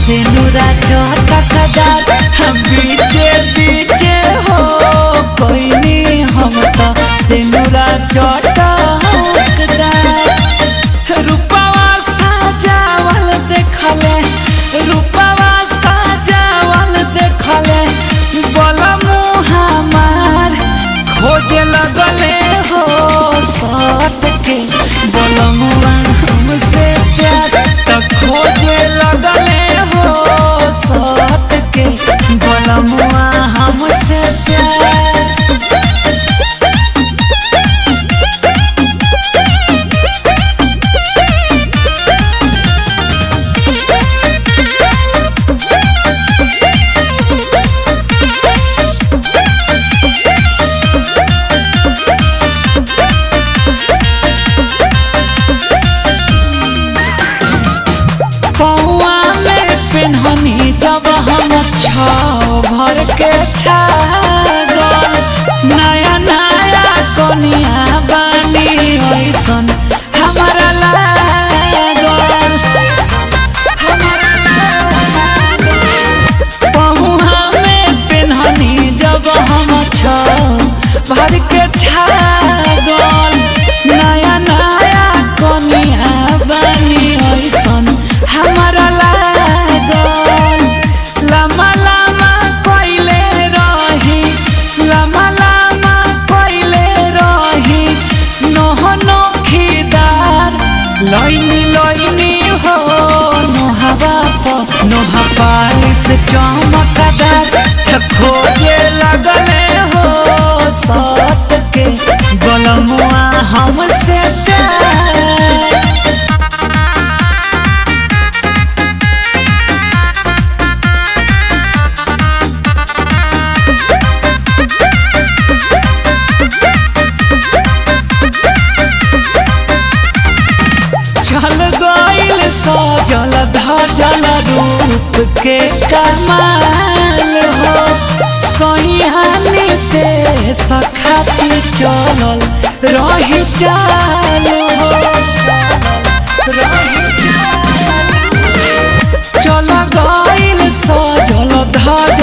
सेनुरा चटकदार बीचे बीचे हो कोई नहीं हम तो सेनुरा चटकदार रूपवा साजावल देखले रूपवा साजावल देखले बोला मुहा मार खोजे लगले हो सट के बोला मुआ हमसे प्यार तो खोजे लगले हो सट के बोला मुआ हमसे प्यार। पेन्हनी जब हम छाव भर के छागल नया नया कनिया बानी ऐसन हमारा लागल पहुआ में पेन्हनी जब हम छाव भर के छागल नया नया कनिया बानी ऐसन हमारा लमा लमा कोइले रही लमा लमा कोइले रही नोह नोखीदार लइनी लइनी हो नोहवा नोहा पालिस चमकदार खोजे लगले हो सट के गलमुआ हमसे प्यार। चल गइल सजल धजल रूप के कमाल हो सहिहानी ते सखाती चलल रही चाल हो चल गइल सजल धजल